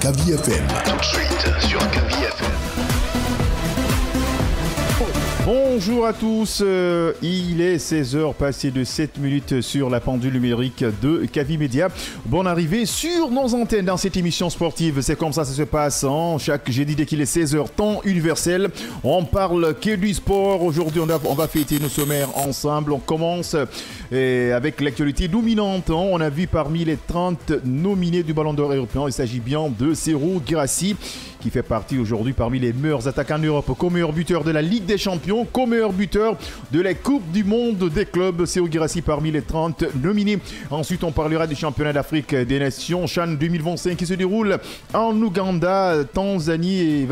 Kavi FM. Tout de suite sur Kavi FM. Bonjour à tous, il est 16h passé de 7 minutes sur la pendule numérique de Kavi Média. Bonne arrivée sur nos antennes dans cette émission sportive. C'est comme ça se passe chaque jeudi dès qu'il est 16h, temps universel. On parle que du sport. Aujourd'hui, on va fêter nos sommaires ensemble. On commence avec l'actualité dominante. On a vu parmi les 30 nominés du Ballon d'Or européen, il s'agit bien de Serhou Guirassy, qui fait partie aujourd'hui parmi les meilleurs attaquants en Europe, comme meilleur buteur de la Ligue des Champions, comme meilleur buteur de la Coupe du Monde des clubs. Serhou Guirassy parmi les 30 nominés. Ensuite, on parlera du championnat d'Afrique des Nations, CHAN 2025, qui se déroule en Ouganda, Tanzanie et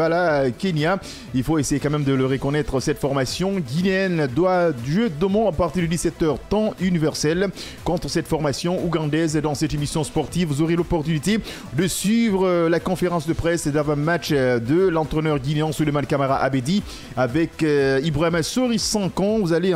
Kenya. Il faut essayer quand même de le reconnaître, cette formation guinéenne doit jouer demain à partir de 17h, temps universel, contre cette formation ougandaise. Dans cette émission sportive, vous aurez l'opportunité de suivre la conférence de presse d'avant-match de l'entraîneur guinéen Souleymane Camara Abedi avec Ibrahima Sori Sankan. Vous allez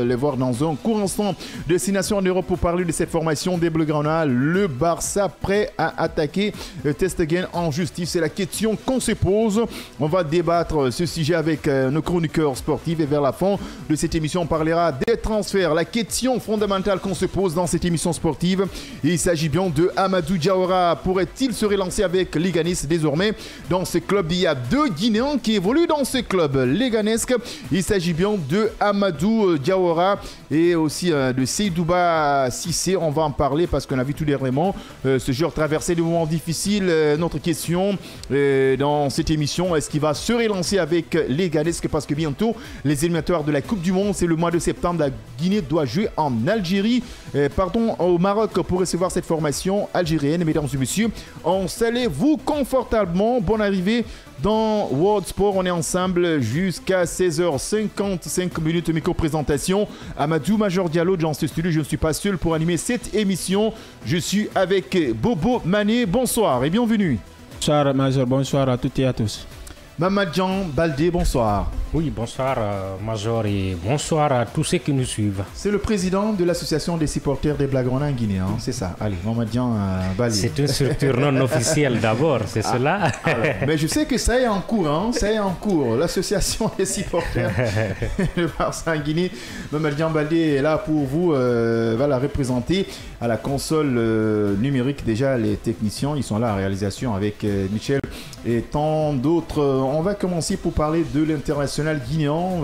les voir dans un court instant. Destination en Europe pour parler de cette formation des Bleugrana. Le Barça prêt à attaquer Ter Stegen en justice. C'est la question qu'on se pose. On va débattre ce sujet avec nos chroniqueurs sportifs et vers la fin de cette émission, on parlera des transferts. La question fondamentale qu'on se pose dans cette émission sportive, il s'agit bien de Amadou Diawara. Pourrait-il se relancer avec Leganés désormais? Dans ce club, il y a deux Guinéens qui évoluent dans ce club léganesque. Il s'agit bien de Amadou Diawara et aussi de Seydouba Cissé. On va en parler parce qu'on a vu tout dernièrement ce joueur traverser des moments difficiles. Notre question dans cette émission, est-ce qu'il va se relancer avec Léganesque? Parce que bientôt, les éliminatoires de la Coupe du Monde, c'est le mois de septembre. La Guinée doit jouer en Algérie, au Maroc pour recevoir cette formation algérienne. Mesdames et messieurs, installez-vous confortablement. Bonne arrivée dans World Sport. On est ensemble jusqu'à 16h55 minutes. Micro-présentation. Amadou Major Diallo dans ce studio. Je ne suis pas seul pour animer cette émission. Je suis avec Bobo Mané. Bonsoir et bienvenue. Bonsoir Major, bonsoir à toutes et à tous. Mamadjan Baldé, bonsoir. Oui, bonsoir Major et bonsoir à tous ceux qui nous suivent. C'est le président de l'association des supporters des Bleugrana en Guinée, c'est ça. Allez, Mamadjan Baldé. C'est une structure non officielle d'abord, c'est cela. Alors, mais je sais que ça est en cours, ça est en cours. L'association des supporters de Barça en Guinée. Mamadjan Baldé est là pour vous, va la représenter à la console numérique. Déjà, les techniciens, ils sont là à réalisation avec Michel et tant d'autres. On va commencer pour parler de l'international guinéen.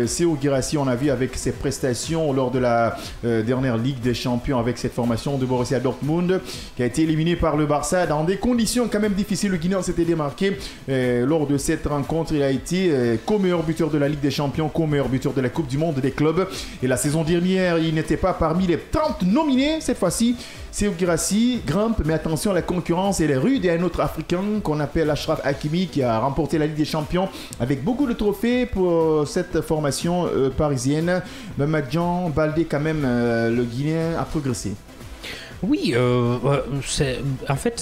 Serhou Guirassy, on a vu avec ses prestations lors de la dernière Ligue des Champions avec cette formation de Borussia Dortmund qui a été éliminée par le Barça dans des conditions quand même difficiles. Le Guinéen s'était démarqué lors de cette rencontre. Il a été co-meilleur buteur de la Ligue des Champions, co-meilleur buteur de la Coupe du Monde des clubs. Et la saison dernière, il n'était pas parmi les 30 nominés. Cette fois-ci, Serhou Guirassy grimpe, mais attention, la concurrence elle est rude. Il y a un autre Africain qu'on appelle Achraf Hakimi qui a remporté la Ligue des Champions avec beaucoup de trophées pour cette formation parisienne. Mamadjan Baldé, quand même, le Guinéen a progressé. Oui, en fait,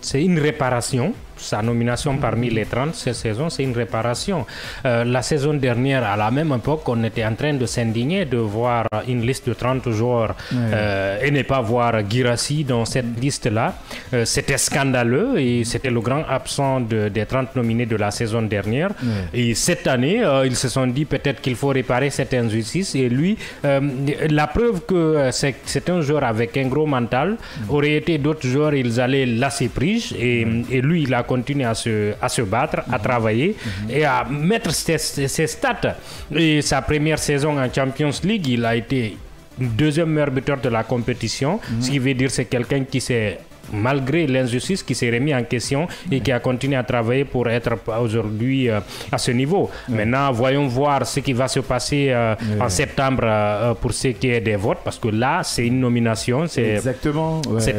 c'est une réparation. Sa nomination parmi les 30 cette saison, c'est une réparation. La saison dernière, à la même époque, on était en train de s'indigner de voir une liste de 30 joueurs et ne pas voir Guirassy dans cette liste-là. C'était scandaleux et c'était le grand absent des 30 nominés de la saison dernière. Et cette année, ils se sont dit peut-être qu'il faut réparer cette injustice. Et lui, la preuve que c'est un joueur avec un gros mental, aurait été d'autres joueurs, ils allaient lasser prise. Et lui, il a continué à se battre, à travailler et à mettre ses stats. Et sa première saison en Champions League, il a été deuxième meilleur buteur de la compétition, ce qui veut dire c'est quelqu'un qui s'est, malgré l'injustice, qui s'est remis en question et qui a continué à travailler pour être aujourd'hui à ce niveau. Maintenant, voyons voir ce qui va se passer en septembre pour ce qui est des votes, parce que là, c'est une nomination, c'est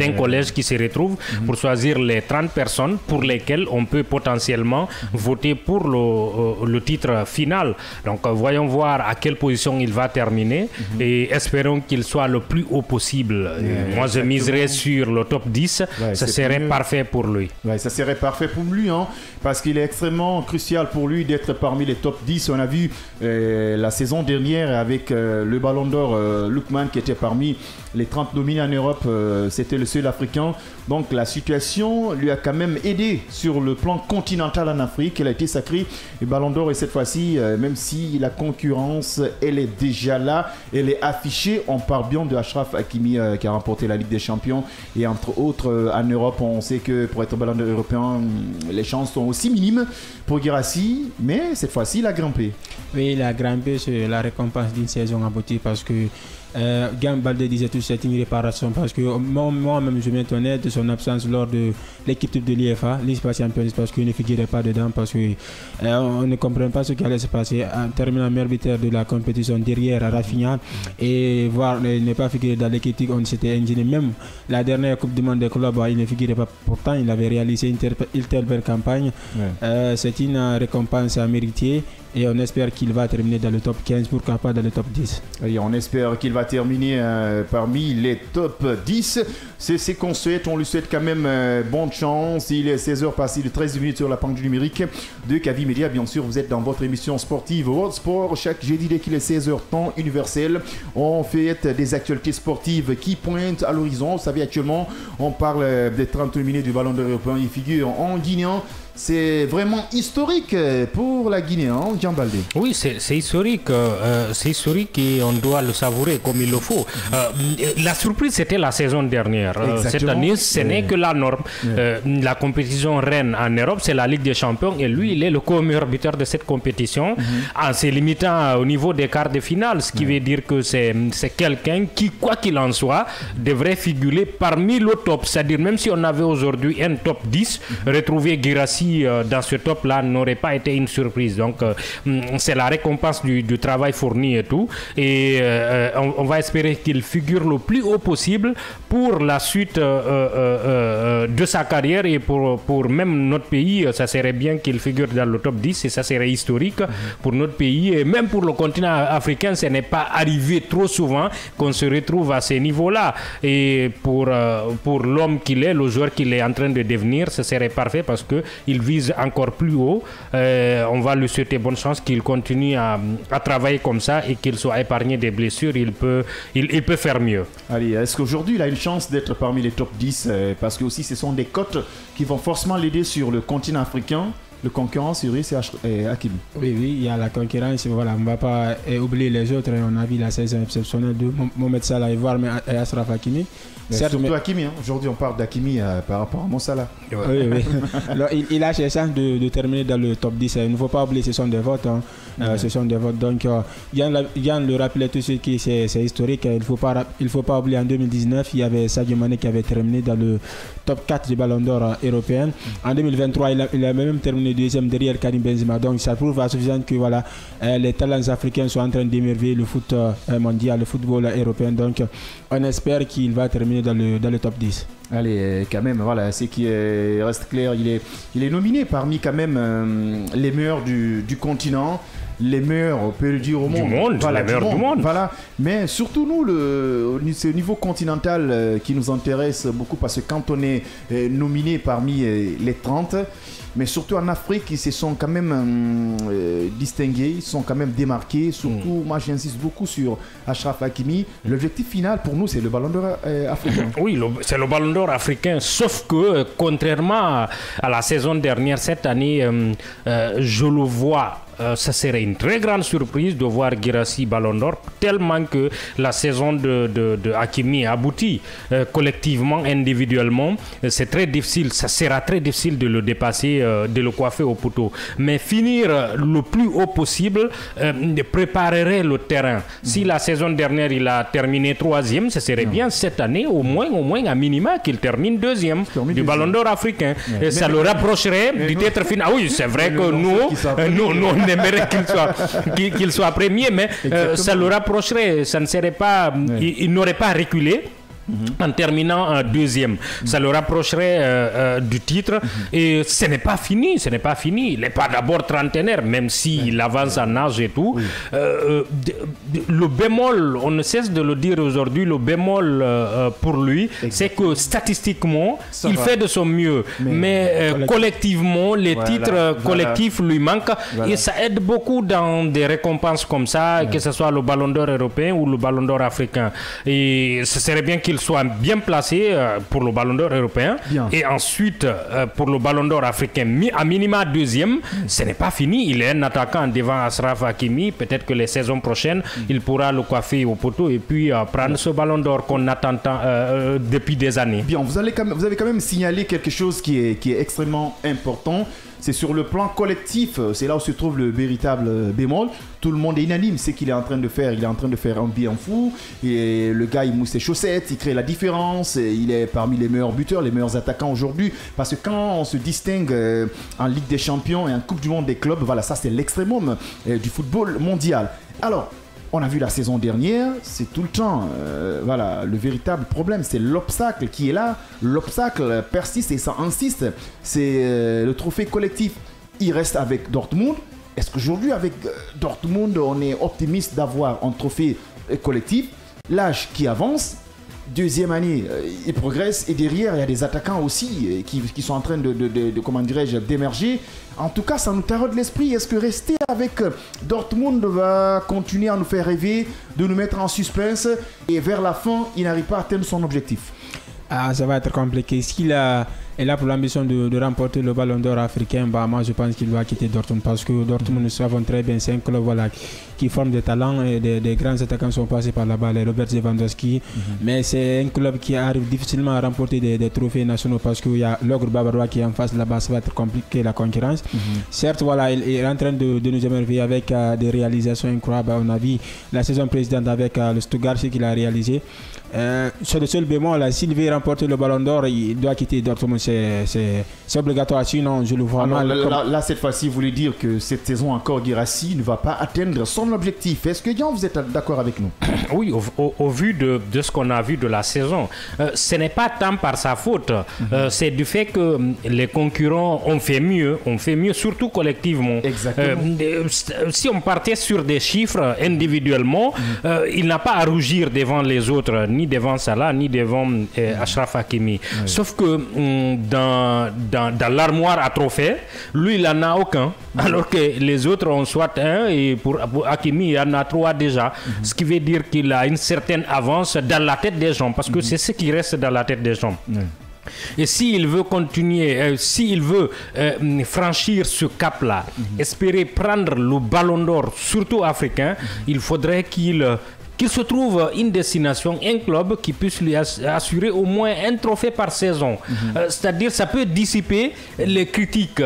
un collège qui se retrouve pour choisir les 30 personnes pour lesquelles on peut potentiellement voter pour le titre final. Donc, voyons voir à quelle position il va terminer et espérons qu'il soit le plus haut possible. Moi, je miserai sur le top 10 10, ça serait parfait pour lui. Ouais, ça serait parfait pour lui, hein, parce qu'il est extrêmement crucial pour lui d'être parmi les top 10. On a vu la saison dernière avec le Ballon d'Or, Lookman qui était parmi les 30 nominés en Europe, c'était le seul Africain. Donc la situation lui a quand même aidé sur le plan continental en Afrique. Il a été sacré Ballon d'Or et cette fois-ci, même si la concurrence, elle est déjà là, elle est affichée. On parle bien de Achraf Hakimi qui a remporté la Ligue des Champions. Et entre autres, en Europe, on sait que pour être Ballon d'Or européen, les chances sont aussi minimes pour Guirassy. Mais cette fois-ci, il a grimpé. Oui, il a grimpé sur la récompense d'une saison aboutie parce que Gam Baldé disait tout, c'est une réparation parce que moi-même je m'étonnais de son absence lors de l'équipe type de l'IFA, l'IFA Champions, parce qu'il ne figurait pas dedans, parce que on ne comprend pas ce qui allait se passer en terminant meilleur buteur de la compétition derrière Rafinha et voir ne pas figurer dans l'équipe type, on s'était indigné. Même la dernière Coupe du Monde des clubs, il ne figurait pas, pourtant il avait réalisé une telle belle campagne. C'est une récompense à mériter. Et on espère qu'il va terminer dans le top 15, pourquoi pas dans le top 10. Et on espère qu'il va terminer parmi les top 10. C'est ce qu'on souhaite. On lui souhaite quand même bonne chance. Il est 16h passé de 13 minutes sur la pendule numérique de Kavi Media. Bien sûr, vous êtes dans votre émission sportive World Sport. Chaque jeudi dès qu'il est 16h, temps universel, on fait des actualités sportives qui pointent à l'horizon. Vous savez, actuellement, on parle des 30 minutes du Ballon d'Or européen. Il figure en guinéen. C'est vraiment historique pour la Guinée, hein, Jean Baldé. Oui, c'est historique. C'est historique et on doit le savourer comme il le faut. La surprise, c'était la saison dernière. Cette année, ce n'est que la norme. La compétition reine en Europe, c'est la Ligue des Champions. Et lui, il est le co-meilleur buteur de cette compétition en se limitant au niveau des quarts de finale. Ce qui veut dire que c'est quelqu'un qui, quoi qu'il en soit, devrait figurer parmi le top. C'est-à-dire, même si on avait aujourd'hui un top 10, retrouver Guirassy dans ce top-là n'aurait pas été une surprise. Donc, c'est la récompense du travail fourni et tout. Et on va espérer qu'il figure le plus haut possible pour la suite de sa carrière et pour même notre pays. Ça serait bien qu'il figure dans le top 10 et ça serait historique pour notre pays. Et même pour le continent africain, ce n'est pas arrivé trop souvent qu'on se retrouve à ces niveaux-là. Et pour l'homme qu'il est, le joueur qu'il est en train de devenir, ce serait parfait parce que il vise encore plus haut. On va lui souhaiter bonne chance, qu'il continue à travailler comme ça et qu'il soit épargné des blessures. Il peut faire mieux. Allez, est-ce qu'aujourd'hui il a une chance d'être parmi les top 10 parce que aussi ce sont des cotes qui vont forcément l'aider sur le continent africain. Le concurrent sur lui, c'est Hakimi. Oui, il y a la concurrence. Voilà, on ne va pas oublier les autres. On a vu la saison exceptionnelle de Mohamed Salah et voire Achraf Hakimi. Surtout Hakimi. Hein. Aujourd'hui, on parle d'Hakimi par rapport à Mo Salah. Oui. Alors, il a ses chances de terminer dans le top 10. Il ne faut pas oublier, ce sont des votes. Hein. Ce sont des votes. Donc, Yann le rappelait tout ce qui c'est historique. Il ne faut pas oublier, en 2019, il y avait Sadio Mané qui avait terminé dans le top 4 du Ballon d'Or européen. En 2023, il a même terminé deuxième derrière Karim Benzema. Donc, ça prouve à suffisance que les talents africains sont en train d'émerveiller le foot mondial, le football européen. Donc, on espère qu'il va terminer dans le top 10. Allez, quand même, voilà, c'est qui reste clair, il est nominé parmi quand même les meilleurs du continent, les meilleurs, on peut le dire, au monde. Voilà, les meilleurs du monde. Voilà. Mais surtout nous, c'est au niveau continental qui nous intéresse beaucoup parce que quand on est nominé parmi les 30, mais surtout en Afrique, ils se sont quand même distingués, ils sont quand même démarqués. Surtout, moi j'insiste beaucoup sur Achraf Hakimi. L'objectif final pour nous, c'est le Ballon d'Or africain. Oui, c'est le Ballon d'Or africain. Sauf que, contrairement à la saison dernière, cette année, je le vois. Ça serait une très grande surprise de voir Guirassy Ballon d'Or, tellement que la saison de Hakimi aboutit collectivement, individuellement. C'est très difficile, ça sera très difficile de le dépasser, de le coiffer au poteau. Mais finir le plus haut possible préparerait le terrain. Si la saison dernière il a terminé 3e, ce serait bien cette année, au moins à minima, qu'il termine 2e du Ballon d'Or africain. Et ça le rapprocherait du titre final. Ah oui, c'est vrai que nous on aimerait qu'il soit premier, mais ça le rapprocherait. Ça ne serait pas, il n'aurait pas reculé. en terminant deuxième. Ça le rapprocherait du titre. Et ce n'est pas fini, ce n'est pas fini. Il n'est pas d'abord trentenaire, même s'il avance en âge et tout. Le bémol, on ne cesse de le dire aujourd'hui, le bémol pour lui, c'est que statistiquement, il fait de son mieux. Mais collectivement, les titres collectifs lui manquent. Et ça aide beaucoup dans des récompenses comme ça, que ce soit le Ballon d'Or européen ou le Ballon d'Or africain. Et ce serait bien qu'il soit bien placé pour le Ballon d'Or européen et ensuite pour le Ballon d'Or africain à minima deuxième. Ce n'est pas fini, il est un attaquant devant Achraf Hakimi. Peut-être que les saisons prochaines il pourra le coiffer au poteau et puis prendre ce Ballon d'Or qu'on attend depuis des années. Bien, vous avez quand même signalé quelque chose qui est extrêmement important. C'est sur le plan collectif, c'est là où se trouve le véritable bémol. Tout le monde est unanime, c'est qu'il est en train de faire. Il est en train de faire un bien fou. Et le gars, il mousse ses chaussettes, il crée la différence. Il est parmi les meilleurs buteurs, les meilleurs attaquants aujourd'hui. Parce que quand on se distingue en Ligue des Champions et en Coupe du Monde des clubs, voilà, ça c'est l'extrémum du football mondial. Alors, on a vu la saison dernière, c'est tout le temps, voilà, le véritable problème, c'est l'obstacle qui est là. L'obstacle persiste et ça insiste. C'est le trophée collectif. Il reste avec Dortmund. Est-ce qu'aujourd'hui, avec Dortmund, on est optimiste d'avoir un trophée collectif? L'âge qui avance, deuxième année, il progresse et derrière, il y a des attaquants aussi qui sont en train de comment dirais-je, d'émerger. En tout cas, ça nous taraude l'esprit. Est-ce que rester avec Dortmund va continuer à nous faire rêver, de nous mettre en suspense et vers la fin, il n'arrive pas à atteindre son objectif? Ça va être compliqué. S'il est là pour l'ambition de remporter le Ballon d'Or africain, moi je pense qu'il doit quitter Dortmund parce que Dortmund, nous savons très bien, c'est un club qui forme des talents et des grands attaquants sont passés par là-bas, les Robert Lewandowski. Mais c'est un club qui arrive difficilement à remporter des trophées nationaux parce qu'il y a l'ogre bavarois qui est en face là-bas, ça va être compliqué la concurrence. Certes, voilà, il est en train de nous émerveiller avec des réalisations incroyables. On a vu la saison précédente avec le Stuttgart, ce qu'il a réalisé. C'est le seul bémol, s'il veut remporter le Ballon d'Or, il doit quitter Dortmund, c'est obligatoire, sinon je le vois mal. Là, cette fois-ci, vous voulez dire que cette saison encore, Guirassy ne va pas atteindre son objectif. Est-ce que Guillaume, vous êtes d'accord avec nous? Oui, au vu de ce qu'on a vu de la saison, ce n'est pas tant par sa faute, c'est du fait que les concurrents ont fait mieux, surtout collectivement. Exactement. Si on partait sur des chiffres individuellement, il n'a pas à rougir devant les autres, ni devant Salah, ni devant Achraf Hakimi. Sauf que dans l'armoire à trophées, lui, il n'en a aucun. Alors que les autres ont soit un, et pour Hakimi, il en a 3 déjà. Ce qui veut dire qu'il a une certaine avance dans la tête des gens, parce que c'est ce qui reste dans la tête des gens. Et s'il veut continuer, s'il veut franchir ce cap-là, espérer prendre le Ballon d'Or, surtout africain, il faudrait qu'il se trouve une destination, un club qui puisse lui assurer au moins un trophée par saison. C'est-à-dire, ça peut dissiper les critiques.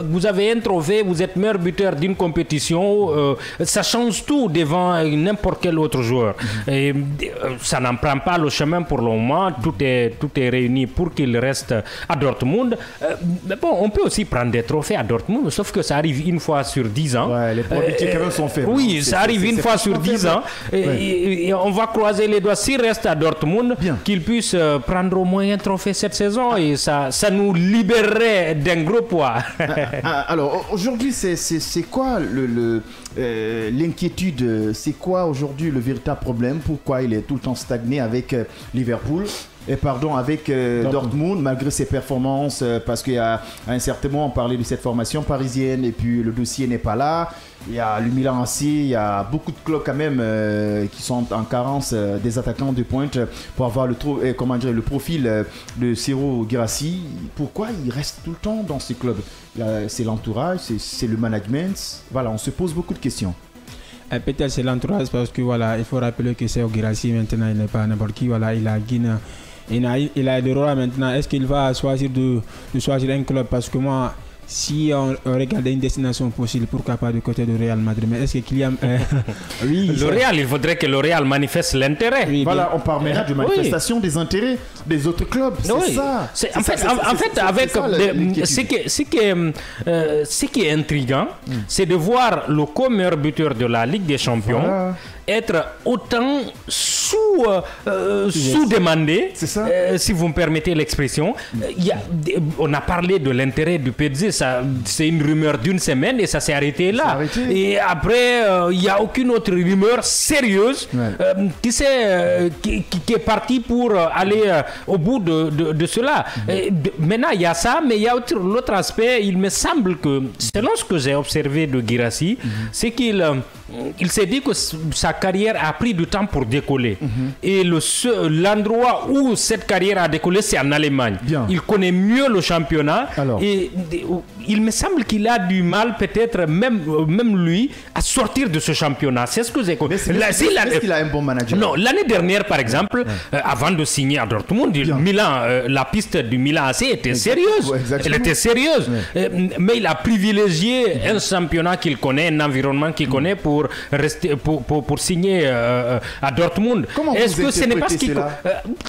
Vous avez un trophée, vous êtes meilleur buteur d'une compétition, ça change tout devant n'importe quel autre joueur. Et ça n'en prend pas le chemin pour le moment. Tout est réuni pour qu'il reste à Dortmund. Mais bon, on peut aussi prendre des trophées à Dortmund, sauf que ça arrive une fois sur 10 ans. Ouais, les probabilités quand même sont faibles. Oui, ça arrive une fois sur 10 ans. Et on va croiser les doigts s'il reste à Dortmund, qu'il puisse prendre au moins un trophée cette saison et ça nous libérerait d'un gros poids. Alors aujourd'hui, c'est quoi l'inquiétude? C'est quoi aujourd'hui le véritable problème? Pourquoi il est tout le temps stagné avec Liverpool? Avec Dortmund, malgré ses performances, parce qu'à un certain moment, on parlait de cette formation parisienne et puis le dossier n'est pas là. Il y a le Milan AC, il y a beaucoup de clubs quand même qui sont en carence des attaquants de pointe pour avoir le profil de Serhou Guirassy. Pourquoi il reste tout le temps dans ces clubs? C'est l'entourage, c'est le management. Voilà, on se pose beaucoup de questions. Peut-être c'est l'entourage parce que voilà, il faut rappeler que Serhou Guirassy maintenant il n'est pas n'importe qui. Voilà, il a Guinée. Il a des rôles maintenant. Est-ce qu'il va choisir de choisir un club? Parce que moi, si on regardait une destination possible, pourquoi pas du côté du Real Madrid? Mais est-ce que Kylian... oui, le Real, il faudrait que le Real manifeste l'intérêt. Oui, voilà, on parle maintenant de manifestation des intérêts des autres clubs. C'est ça. En fait, avec ce qui est intriguant, c'est de voir le co-meilleur buteur de la Ligue des Champions être autant sous-demandé, si vous me permettez l'expression. On a parlé de l'intérêt du PSG, c'est une rumeur d'une semaine et ça s'est arrêté là. Et après, il n'y a aucune autre rumeur sérieuse qui est partie pour aller au bout de cela. Maintenant, il y a ça, mais il y a l'autre aspect. Il me semble que, selon ce que j'ai observé de Guirassy, c'est qu'il s'est dit que sa carrière a pris du temps pour décoller. Et l'endroit où cette carrière a décollé, c'est en Allemagne. Il connaît mieux le championnat. Et il me semble qu'il a du mal, peut-être même lui, à sortir de ce championnat. C'est ce que j'ai compris. Est-ce qu'il a un bon manager? Non, l'année dernière, par exemple, avant de signer à Dortmund, la piste du Milan AC était sérieuse. Elle était sérieuse. Mais il a privilégié un championnat qu'il connaît, un environnement qu'il connaît pour signer à Dortmund. Est-ce que ce n'est pas ce qui...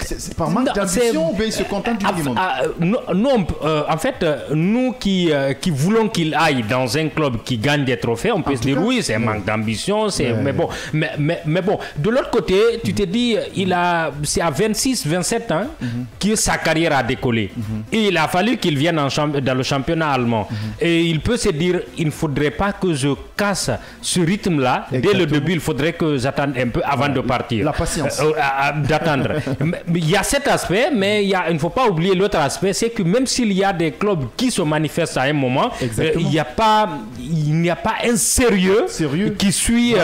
C'est par manque d'ambition ou bien il se contente du minimum? Non, en fait, nous qui voulons qu'il aille dans un club qui gagne des trophées, on peut se dire oui, c'est un manque d'ambition, mais bon. Mais bon, de l'autre côté, tu te dis, c'est à 26-27 ans que sa carrière a décollé. Et il a fallu qu'il vienne dans le championnat allemand. Et il peut se dire, il ne faudrait pas que je casse ce rythme-là. Dès le début, il faudrait que j'attende un peu avant de partir. La patience. D'attendre. Il y a cet aspect, mais il ne faut pas oublier l'autre aspect, c'est que même s'il y a des clubs qui se manifestent à un moment, il n'y a pas un sérieux qui suit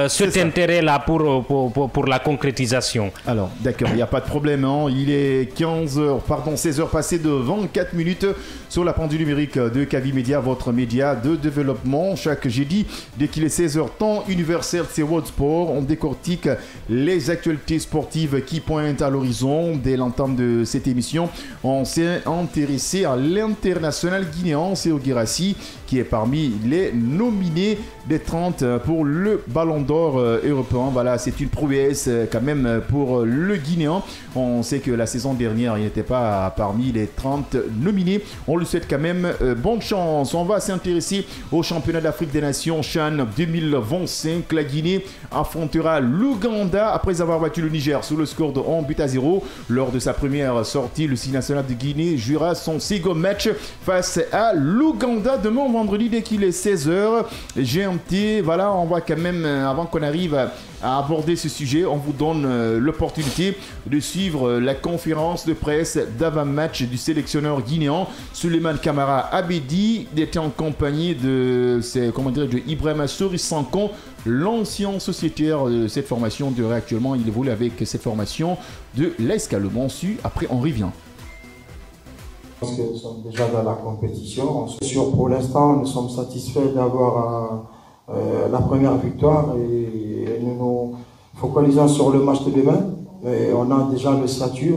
cet intérêt-là pour la concrétisation. Alors, d'accord, il n'y a pas de problème. Il est 16h passées de 24 minutes sur la pendule numérique de Kavi Media, votre média de développement. Chaque jeudi, dès qu'il est 16h, temps universel, c'est World Sport. On décortique les actualités sportives qui pointent à l'horizon. Dès l'entame de cette émission, on s'est intéressé à l'international guinéen, Séo Guirassy, qui est parmi les nominés des 30 pour le Ballon d'Or européen. Voilà, c'est une prouesse quand même pour le Guinéen. On sait que la saison dernière, il n'était pas parmi les 30 nominés. On lui souhaite quand même bonne chance. On va s'intéresser au championnat d'Afrique des Nations CHAN 2025. La Guinée affrontera l'Ouganda après avoir battu le Niger sous le score de 1-0. Lors de sa première sortie, le 6 national de Guinée jouera son second match face à l'Ouganda demain vendredi dès qu'il est 16h. GMT, voilà, on va quand même, avant qu'on arrive à aborder ce sujet, on vous donne l'opportunité de suivre la conférence de presse d'avant-match du sélectionneur guinéen Souleymane Camara Abedi. Il était en compagnie de Ibrahima Sori-Sankon, l'ancien sociétaire de cette formation. Actuellement, il évolue avec cette formation de l'ESCA Le Monsu. Après, on revient. Parce que nous sommes déjà dans la compétition. Pour l'instant, nous sommes satisfaits d'avoir la première victoire et nous nous focalisons sur le match de demain. Et on a déjà le statut.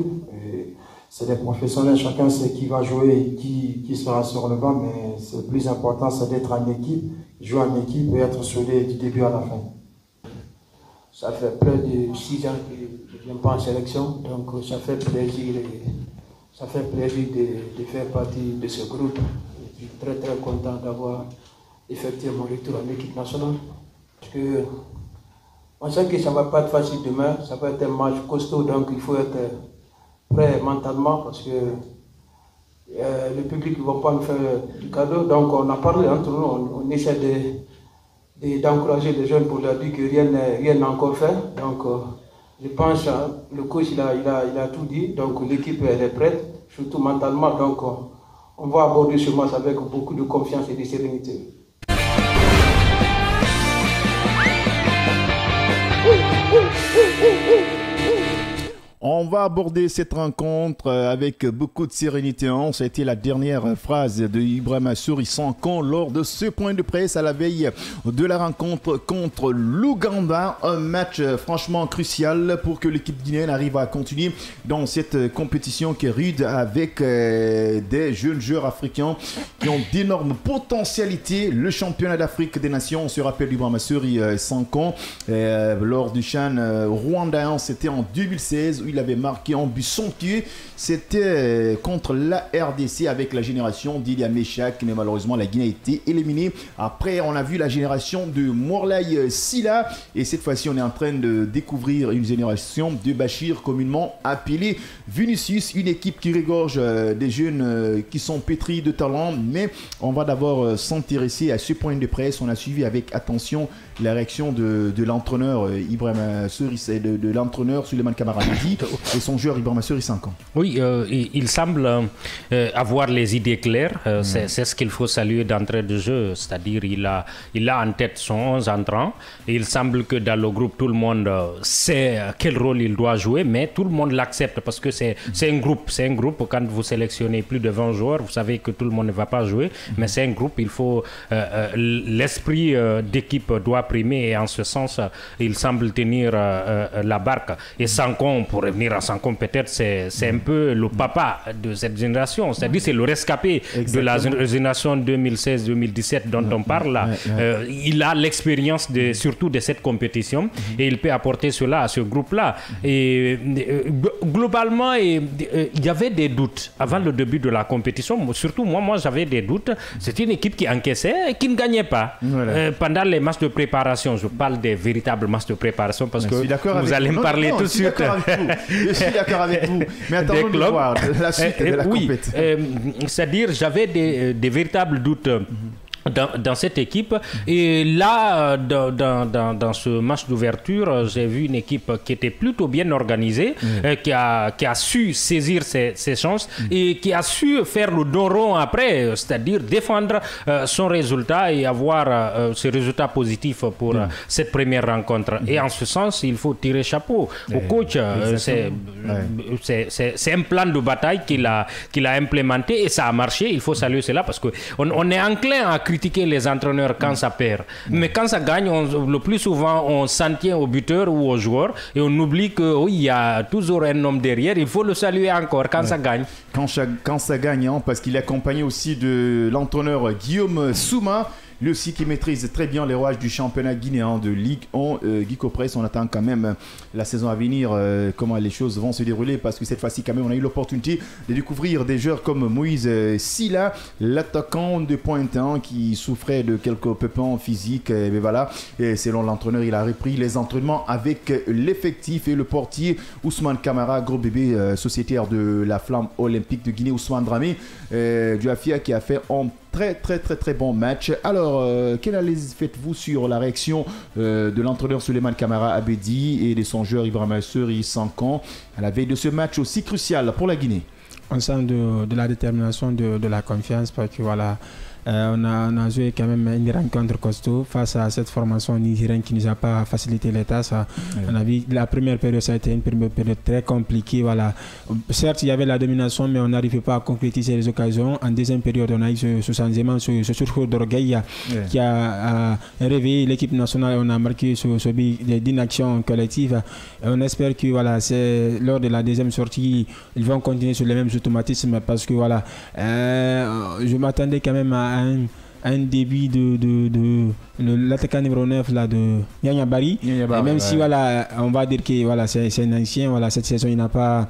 C'est des professionnels, chacun sait qui va jouer et qui sera sur le banc, mais le plus important, c'est d'être en équipe, jouer en équipe et être soudé du début à la fin. Ça fait près de 6 ans que je ne viens pas en sélection, donc ça fait plaisir. Ça fait plaisir de faire partie de ce groupe. Je suis très très content d'avoir effectué mon retour en équipe nationale. Parce que on sait que ça ne va pas être facile demain, ça va être un match costaud, donc il faut être prêt mentalement parce que le public ne va pas nous faire du cadeau. Donc on a parlé entre nous, on essaie d'encourager les jeunes pour leur dire que rien n'est encore fait. Donc je pense que le coach il a tout dit, donc l'équipe elle est prête, surtout mentalement. Donc on va aborder ce match avec beaucoup de confiance et de sérénité. On on va aborder cette rencontre avec beaucoup de sérénité. Ça a été la dernière phrase de Ibrahima Sory Sankan lors de ce point de presse à la veille de la rencontre contre l'Ouganda. Un match franchement crucial pour que l'équipe guinéenne arrive à continuer dans cette compétition qui est rude avec des jeunes joueurs africains qui ont d'énormes potentialités. Le championnat d'Afrique des Nations, on se rappelle d'Ibrahima Sory Sankan lors du CHAN rwandais, c'était en 2016 où il avait marqué un but somptueux. C'était contre la RDC avec la génération d'Ilia Meshak, mais malheureusement la Guinée a été éliminée. Après, on a vu la génération de Morlaï Silla et cette fois-ci, on est en train de découvrir une génération de Bachir communément appelée Vinicius, une équipe qui regorge des jeunes qui sont pétris de talent. Mais on va d'abord s'intéresser à ce point de presse. On a suivi avec attention la réaction de l'entraîneur Ibrahima Sory, de l'entraîneur Souleymane Camara Abedi et son joueur Ibrahima Sory Sankan. Oui, il semble avoir les idées claires. C'est ce qu'il faut saluer d'entrée de jeu. C'est-à-dire il a en tête son 11 entrants. Et il semble que dans le groupe, tout le monde sait quel rôle il doit jouer, mais tout le monde l'accepte parce que c'est un groupe. C'est un groupe. Quand vous sélectionnez plus de 20 joueurs, vous savez que tout le monde ne va pas jouer, mais c'est un groupe. Il faut l'esprit d'équipe doit primer et en ce sens, il semble tenir la barque. Et Sankan, pour revenir à Sankan, peut-être c'est un peu le papa de cette génération. C'est-à-dire c'est le rescapé de la génération 2016-2017 dont on parle là. Il a l'expérience surtout de cette compétition et il peut apporter cela à ce groupe-là. Et globalement, il y avait des doutes avant le début de la compétition. Surtout moi j'avais des doutes. C'était une équipe qui encaissait et qui ne gagnait pas. Pendant les matchs de préparation, je parle des véritables matchs de préparation parce que vous allez me parler tout de suite. Je suis d'accord avec vous. Mais attendons de voir la suite de la compétition. C'est-à-dire, j'avais des véritables doutes dans cette équipe. Et là, dans ce match d'ouverture, j'ai vu une équipe qui était plutôt bien organisée, qui a su saisir ses chances et qui a su faire le dos rond après, c'est-à-dire défendre son résultat et avoir ce résultat positif pour cette première rencontre. Et en ce sens, il faut tirer chapeau au coach. C'est un plan de bataille qu'il a implémenté et ça a marché. Il faut saluer cela parce qu'on est enclin à critiquer les entraîneurs quand ça perd. Mais quand ça gagne, le plus souvent, on s'en tient au buteur ou au joueur et on oublie que oui, il y a toujours un homme derrière. Il faut le saluer encore quand ça gagne. Quand ça gagne, parce qu'il est accompagné aussi de l'entraîneur Guillaume Souma, lui aussi qui maîtrise très bien les rouages du championnat guinéen de Ligue 1. Guy Copresse, on attend quand même la saison à venir, comment les choses vont se dérouler, parce que cette fois-ci quand même on a eu l'opportunité de découvrir des joueurs comme Moïse Silla, l'attaquant de pointe qui souffrait de quelques pépins physiques. Et voilà, et selon l'entraîneur, il a repris les entraînements avec l'effectif. Et le portier Ousmane Camara, gros bébé sociétaire de la Flamme olympique de Guinée, Ousmane Dramé du AFIA, qui a fait un très bon match. Alors, quelle analyse faites-vous sur la réaction de l'entraîneur Souleymane Camara Abedi et de son joueur Ibrahima Sory Sankan à la veille de ce match aussi crucial pour la Guinée? On sent de la détermination, de la confiance, parce que voilà, on a joué quand même une rencontre costaud face à cette formation nigérienne qui ne nous a pas facilité les tâches. On a vu la première période, ça a été une première période très compliquée. Voilà. Certes, il y avait la domination, mais on n'arrivait pas à concrétiser les occasions. En deuxième période, on a eu ce changement, ce sursaut d'orgueil qui a réveillé l'équipe nationale. On a marqué ce but d'inaction collective. On espère que voilà, c'est lors de la deuxième sortie, ils vont continuer sur les mêmes automatismes, parce que voilà, je m'attendais quand même à un début de l'attaquant numéro 9 là, de Yaya Bari. Même si voilà, on va dire que voilà, c'est un ancien, voilà, cette saison il n'a pas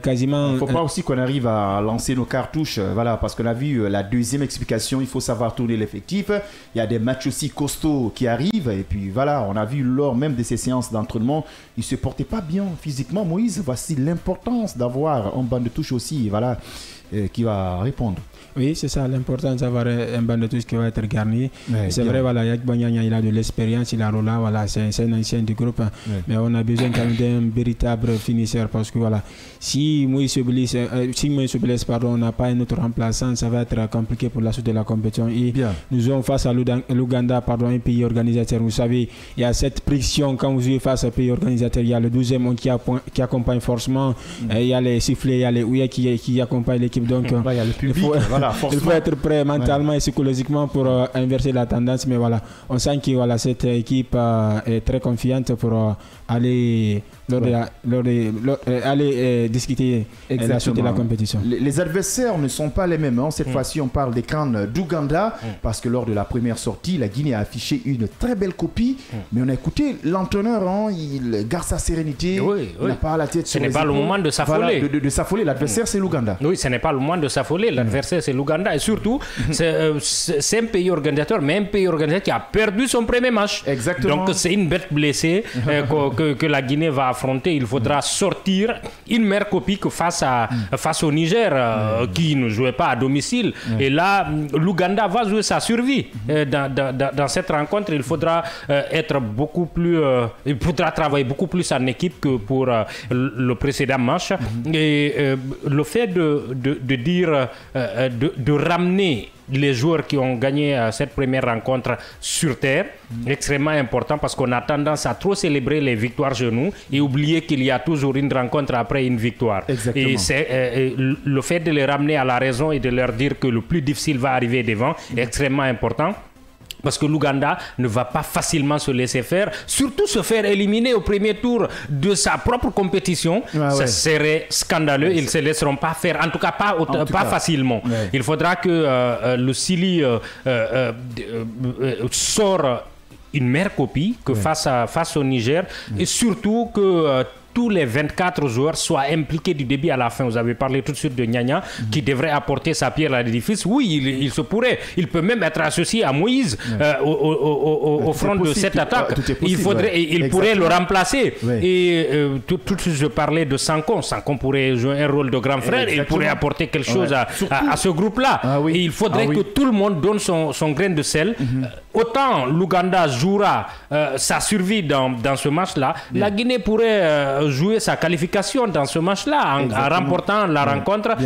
quasiment. Il ne faut pas aussi qu'on arrive à lancer nos cartouches, voilà, parce qu'on a vu la deuxième explication, il faut savoir tourner l'effectif. Il y a des matchs aussi costauds qui arrivent, et puis voilà, on a vu lors même de ces séances d'entraînement, il ne se portait pas bien physiquement. Moïse, voici l'importance d'avoir un banc de touche aussi, voilà, qui va répondre. Oui, c'est ça l'importance d'avoir un banc de tous qui va être garni. Ouais, c'est bien. vrai, voilà, Yakuba Nyanya, il a de l'expérience, il a Rola, voilà, c'est un ancien du groupe. Mais on a besoin quand même d'un véritable finisseur parce que voilà, si Moïse se blesse, on n'a pas un autre remplaçant, ça va être compliqué pour la suite de la compétition. Et Bien. nous sommes face à l'Ouganda, un pays organisateur. Vous savez, il y a cette pression quand vous jouez face à un pays organisateur. Il y a le 12e qui accompagne forcément, il y a les sifflets, il y a les ouïas qui accompagnent l'équipe. Donc, il y a le public, il faut être prêt mentalement et psychologiquement pour inverser la tendance. Mais voilà, on sent que voilà, cette équipe est très confiante pour aller discuter la suite de la compétition. Les adversaires ne sont pas les mêmes. Hein. Cette fois-ci, on parle des crânes d'Ouganda parce que lors de la première sortie, la Guinée a affiché une très belle copie. Mais on a écouté l'entraîneur, hein, il garde sa sérénité. Il n'a pas la tête Ce sur n'est les pas le épaules. moment de s'affoler. Voilà, de s'affoler. L'adversaire, c'est l'Ouganda. Oui, ce n'est pas le moment de s'affoler. L'adversaire, c'est l'Ouganda. Et surtout, c'est un pays organisateur, mais un pays organisateur qui a perdu son premier match. Exactement. Donc, c'est une bête blessée que la Guinée va affronter. Il faudra sortir une meilleure copie que face au Niger, qui ne jouait pas à domicile. Et là, l'Ouganda va jouer sa survie. Dans cette rencontre, il faudra être beaucoup plus... il faudra travailler beaucoup plus en équipe que pour le précédent match. Et le fait de ramener les joueurs qui ont gagné cette première rencontre sur terre, extrêmement important parce qu'on a tendance à trop célébrer les victoires chez nous et oublier qu'il y a toujours une rencontre après une victoire. Exactement. Et c'est le fait de les ramener à la raison et de leur dire que le plus difficile va arriver devant est extrêmement important. Parce que l'Ouganda ne va pas facilement se laisser faire, surtout se faire éliminer au premier tour de sa propre compétition. Ça serait scandaleux. Ils ne se laisseront pas faire, en tout cas pas facilement. Il faudra que le Sili sort une meilleure copie que face au Niger et surtout que tous les 24 joueurs soient impliqués du début à la fin. Vous avez parlé tout de suite de Nyanya qui devrait apporter sa pierre à l'édifice. Oui, il se pourrait. Il peut même être associé à Moïse au front de cette attaque. Il pourrait le remplacer. Et tout de suite, je parlais de Sankon. Sankon pourrait jouer un rôle de grand frère et il pourrait apporter quelque chose à ce groupe-là. Et il faudrait que tout le monde donne son grain de sel. Autant l'Ouganda jouera sa survie dans ce match-là, la Guinée pourrait jouer sa qualification dans ce match-là en remportant la rencontre.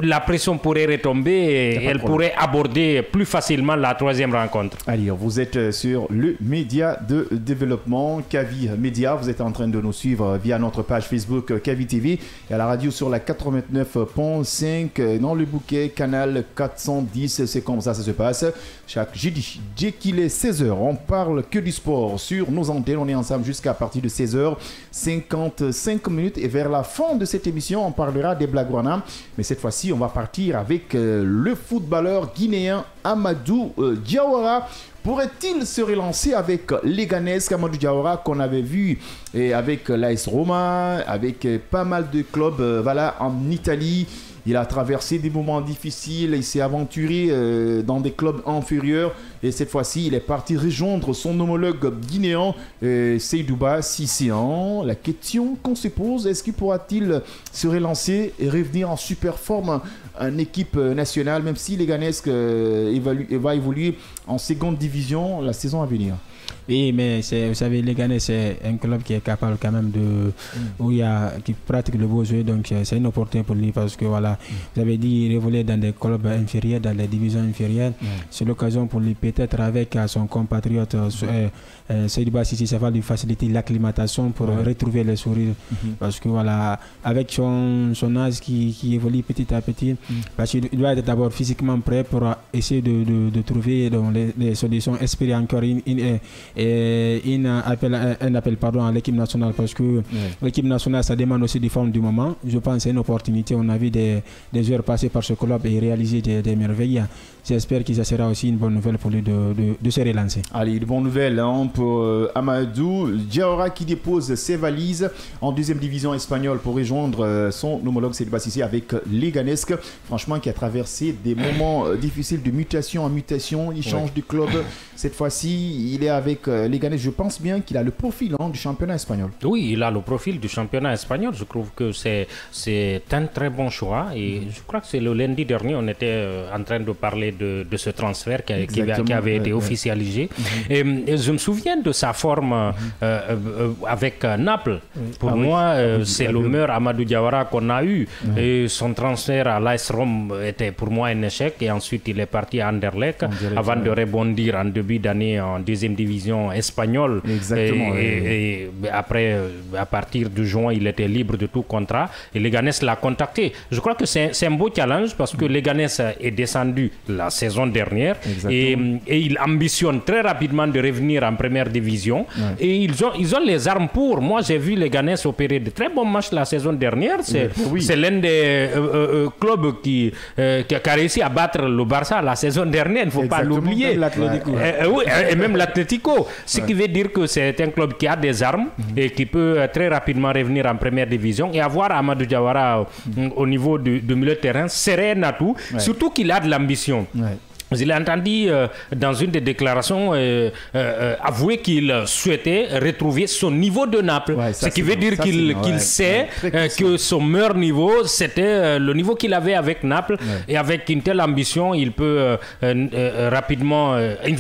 La pression pourrait retomber et elle pourrait aborder plus facilement la troisième rencontre. Allez, vous êtes sur le média de développement Kavi Média. Vous êtes en train de nous suivre via notre page Facebook Kavi TV et à la radio sur la 89.5 dans le bouquet canal 410. C'est comme ça se passe chaque jeudi. Dès qu'il est 16h, on parle que du sport sur nos antennes. On est ensemble jusqu'à partir de 16h55 minutes et vers la fin de cette émission, on parlera des Blagouana. Mais cette fois-ci, on va partir avec le footballeur guinéen Amadou Diawara. Pourrait-il se relancer avec l'Eganesque Amadou Diawara qu'on avait vu avec l'AS Roma, avec pas mal de clubs en Italie? Il a traversé des moments difficiles, il s'est aventuré dans des clubs inférieurs et cette fois-ci, il est parti rejoindre son homologue guinéen Seydouba Sisséan. La question qu'on se pose, est-ce qu'il pourra-t-il se relancer et revenir en super forme en équipe nationale, même si l'Eganesque va évoluer en seconde division la saison à venir? Oui, mais vous savez, les Ghanais, c'est un club qui est capable quand même qui pratique le beau jeu, donc c'est une opportunité pour lui parce que voilà, vous avez dit il évolue dans des clubs inférieurs, dans les divisions inférieures. C'est l'occasion pour lui peut-être avec son compatriote Seydouba Sissi, ça va lui faciliter l'acclimatation pour retrouver le sourire parce que voilà, avec son âge qui évolue petit à petit, parce qu'il doit être d'abord physiquement prêt pour essayer de trouver les solutions, espérer encore un appel à l'équipe nationale parce que l'équipe nationale ça demande aussi des formes du moment. Je pense que c'est une opportunité. On a vu des joueurs passer par ce club et réaliser des merveilles. J'espère que ça sera aussi une bonne nouvelle pour lui de se relancer. Allez, une bonne nouvelle pour Amadou Diawara qui dépose ses valises en deuxième division espagnole pour rejoindre son homologue Seydouba Sissi avec l'Eganesque. Franchement, qui a traversé des moments difficiles de mutation en mutation. Il change de club. Cette fois-ci, il est avec avec Leganés, je pense bien qu'il a le profil du championnat espagnol. Oui, il a le profil du championnat espagnol. Je trouve que c'est un très bon choix. Et je crois que c'est le lundi dernier, on était en train de parler de ce transfert qui avait été officialisé. Et je me souviens de sa forme avec Naples. Pour moi, c'est le meilleur Amadou Diawara qu'on a eu. Et son transfert à l'AS Rome était pour moi un échec. Et ensuite, il est parti à Anderlecht avant de rebondir en début d'année en deuxième division espagnole. Exactement. Et après, à partir de juin, il était libre de tout contrat. Et Leganés l'a contacté. Je crois que c'est un beau challenge parce que Leganés est descendu la saison dernière. Et il ambitionne très rapidement de revenir en première division. Et ils ont les armes pour. Moi, j'ai vu Leganés opérer de très bons matchs la saison dernière. C'est l'un des clubs qui a réussi à battre le Barça la saison dernière. Il ne faut pas l'oublier. Oui, et même l'Atlético. Ce qui veut dire que c'est un club qui a des armes et qui peut très rapidement revenir en première division. Et avoir Amadou Diawara au niveau du milieu de terrain serait un atout, surtout qu'il a de l'ambition. Il a entendu dans une des déclarations avouer qu'il souhaitait retrouver son niveau de Naples. Ce qui veut dire qu'il sait que son meilleur niveau, c'était le niveau qu'il avait avec Naples. Et avec une telle ambition, il peut rapidement...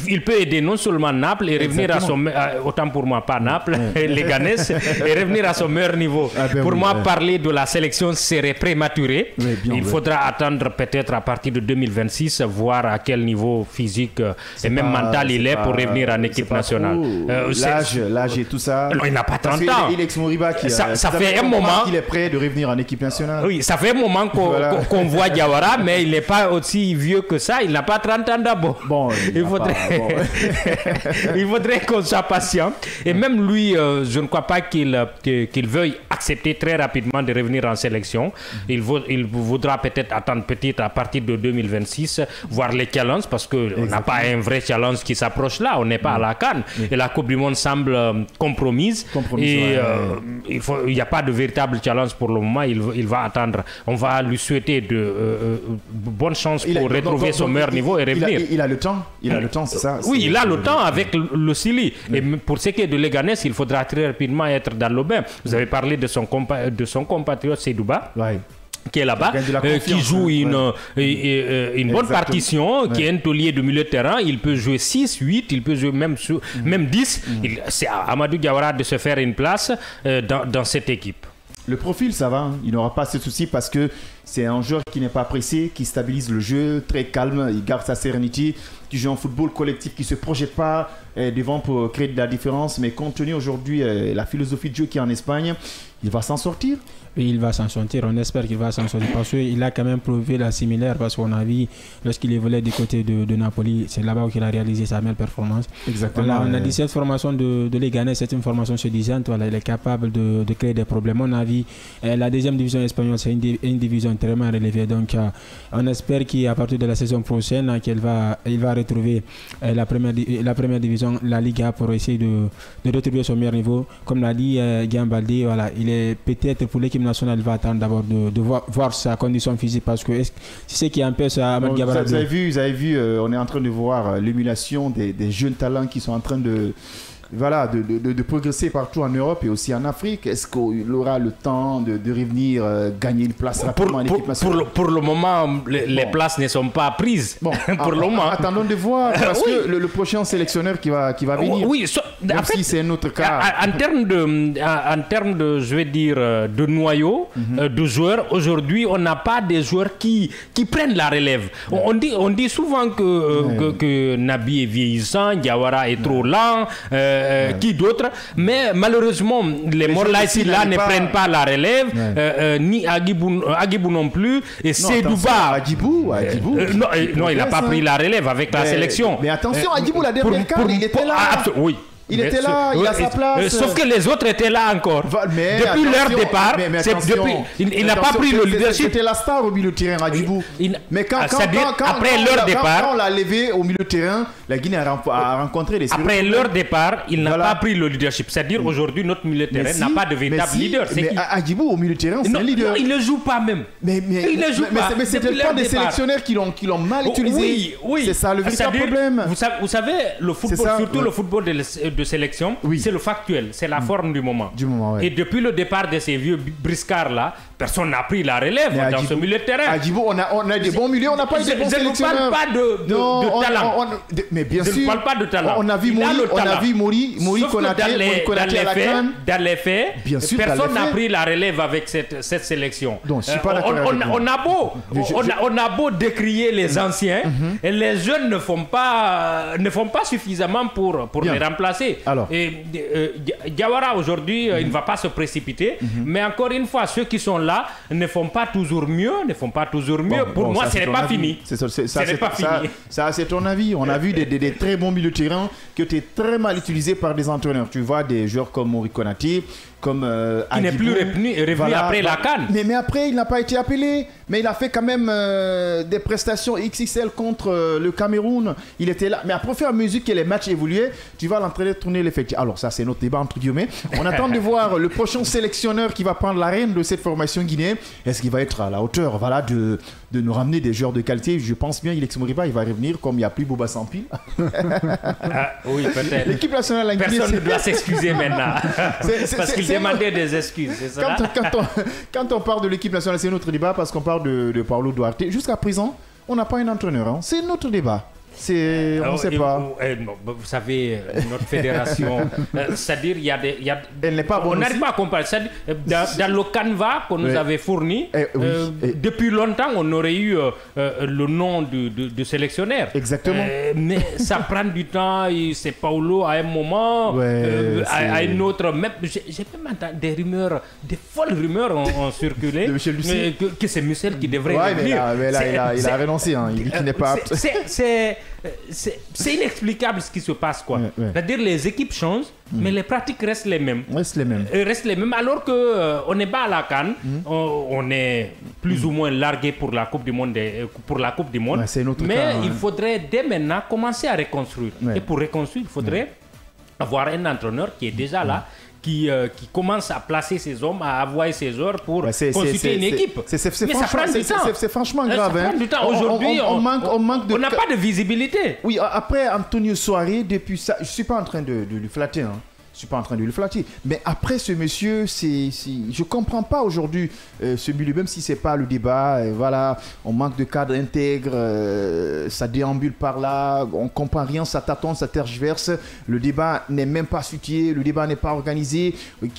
il peut aider non seulement Naples et revenir à son... autant pour moi, pas Naples, Leganés, et revenir à son meilleur niveau. Pour moi, parler de la sélection serait prématuré. Il faudra attendre peut-être à partir de 2026, voir à quel niveau physique et même mental il est pour revenir en équipe nationale. L'âge et tout ça. Non, il n'a pas 30 ans. Il est Moriba qui ça fait un moment qu'il est prêt de revenir en équipe nationale. Oui, ça fait un moment qu'on voit Diawara, mais il n'est pas aussi vieux que ça. Il n'a pas 30 ans d'abord. Bon, il faudrait qu'on soit patient. Et même lui, je ne crois pas qu'il veuille accepter très rapidement de revenir en sélection. Il voudra peut-être attendre à partir de 2026, voir les challenges, parce qu'on n'a pas un vrai challenge qui s'approche là. On n'est pas à la CAN. Et la Coupe du Monde semble compromise. Et il n'y a pas de véritable challenge pour le moment. Il va attendre. On va lui souhaiter de bonnes chances pour retrouver son meilleur niveau et revenir. Il a le temps. C'est ça. Oui, il a le temps avec le Sili. Et pour ce qui est de Leganés, il faudra très rapidement être dans le bain. Vous avez parlé de son compatriote Seydouba. Qui est là-bas, qui joue une bonne partition, qui est un taulier de milieu de terrain. Il peut jouer 6, 8, il peut jouer même 10. C'est à Amadou Diawara de se faire une place dans cette équipe. Le profil, ça va. Il n'aura pas ce souci parce que c'est un joueur qui n'est pas pressé, qui stabilise le jeu, très calme, il garde sa sérénité, qui joue en football collectif, qui ne se projette pas devant pour créer de la différence. Mais compte tenu aujourd'hui la philosophie de jeu qui est en Espagne, il va s'en sortir. Et il va s'en sortir, on espère qu'il va s'en sortir parce qu'il a quand même prouvé la similaire, parce qu'on a vu lorsqu'il évoluait du côté de Napoli, c'est là-bas qu'il a réalisé sa meilleure performance. Exactement. Voilà, on a dit cette formation de Leganés, c'est une formation séduisante, voilà, il est capable de créer des problèmes. On a vu la deuxième division espagnole, c'est une division très mal relevée, donc on espère qu'à partir de la saison prochaine, il va retrouver la première division, la Liga, pour essayer de retrouver son meilleur niveau. Comme l'a dit Guillaume Baldé, voilà, il est peut-être pour l'équipe nationale, il va attendre d'abord de voir sa condition physique, parce que c'est ce qui empêche Amadou Diawara. Vous avez vu, on est en train de voir l'émulation des jeunes talents qui sont en train de progresser partout en Europe et aussi en Afrique. Est-ce qu'il aura le temps de revenir gagner une place rapidement en équipe nationale? Pour le moment, les places ne sont pas prises. Pour le moment. Attendons de voir, parce que le prochain sélectionneur qui va venir, même si c'est un autre cas. En termes de, je vais dire, de noyau, de joueurs, aujourd'hui, on n'a pas des joueurs qui prennent la relève. On dit souvent que Nabi est vieillissant, Diawara est trop lent, qui d'autre, mais malheureusement les Morlaïs là ne prennent pas la relève, ni Agibou non plus, et Seydouba Agibou non, il n'a pas pris la relève avec la sélection. Mais attention, Agibou la dernière CAN, il était là. Oui. Il était là, il a sa place. Sauf que les autres étaient là encore. Mais depuis leur départ, il n'a pas pris le leadership. C'était la star au milieu de terrain, Adjibou. Mais après leur départ, quand on l'a levé au milieu de terrain, la Guinée a rencontré les Après leur départ, il n'a pas pris le leadership. C'est-à-dire aujourd'hui, notre milieu de terrain n'a pas de véritable leader. Mais Adjibou au milieu de terrain, c'est un leader. Non, il ne joue pas même. Mais c'était pas des sélectionneurs qui l'ont mal utilisé. Oui. C'est ça le véritable problème. Vous savez, le football, surtout le football de sélection, c'est le factuel, c'est la forme du moment. Et depuis le départ de ces vieux briscards-là, personne n'a pris la relève dans ce milieu de terrain. Adjibou, on a des bons milieux, on n'a pas eu de bons sélectionneurs. Je ne parle pas de talent. Mais bien sûr. Je ne parle pas de talent. On a vu Mori Konaté à la CAN. Dans les faits, personne n'a pris la relève avec cette sélection. Donc, je suis pas d'accord avec on a beau décrier les anciens, et les jeunes ne font pas suffisamment pour les remplacer. Alors. Diawara aujourd'hui, il ne va pas se précipiter, mais encore une fois, ceux qui sont là ne font pas toujours mieux. Pour moi, ce n'est pas fini. Ça, c'est ton avis. On a vu des très bons milieux de terrain qui ont été très mal utilisés par des entraîneurs. Tu vois des joueurs comme Mori Konaté, comme qui n'est plus revenu après la CAN. Mais après, il n'a pas été appelé. Mais il a fait quand même des prestations XXL contre le Cameroun. Il était là. Mais après, au fur et à mesure que les matchs évoluaient, tu vas l'entraîner tourner l'effectif. Alors ça, c'est notre débat entre guillemets. On attend de voir le prochain sélectionneur qui va prendre l'arène de cette formation guinéenne. Est-ce qu'il va être à la hauteur de nous ramener des joueurs de qualité? Je pense bien, Ilex Moriba, il va revenir comme il n'y a plus Boba Sampi. Oui, peut-être. L'équipe nationale en Guinée, personne ne doit s'excuser maintenant. Parce qu'il demandait des excuses, c'est ça? Quand on parle de l'équipe nationale, c'est notre débat parce qu'on parle de Paulo Duarte. Jusqu'à présent, on n'a pas un entraîneur. Hein. C'est notre débat. On ne sait pas. Vous savez, notre fédération, c'est-à-dire, elle n'est pas bonne. On n'arrive pas à comparer. Dans le canevas qu'on nous avait fourni, depuis longtemps, on aurait eu le nom de sélectionnaire. Exactement. Mais ça prend du temps. C'est Paulo à un moment, à un autre. J'ai même entendu des rumeurs, des folles rumeurs ont circulé. Que c'est Mussel qui devrait revenir. Mais là, il a renoncé. Hein. Il dit qu'il n'est pas apte. C'est inexplicable ce qui se passe, quoi. C'est-à-dire les équipes changent, mais les pratiques restent les mêmes. Restent les mêmes alors que on n'est pas à la CAN, on est plus ou moins largué pour la Coupe du Monde. Mais il faudrait dès maintenant commencer à reconstruire. Et pour reconstruire, il faudrait avoir un entraîneur qui est déjà là. Qui commence à placer ses hommes, à avoir ses heures pour constituer une équipe. Mais ça prend du temps. C'est franchement grave. Ça prend du temps. Aujourd'hui, on n'a pas de visibilité. Oui, après Antonio Soare, depuis ça, je ne suis pas en train de lui flatter. Hein. Je ne suis pas en train de le flatter. Mais après ce monsieur, je ne comprends pas aujourd'hui ce milieu, même si ce n'est pas le débat. Voilà, on manque de cadre intègre, ça déambule par là, on ne comprend rien, ça tâtonne, ça tergiverse. Le débat n'est même pas soutenu, le débat n'est pas organisé.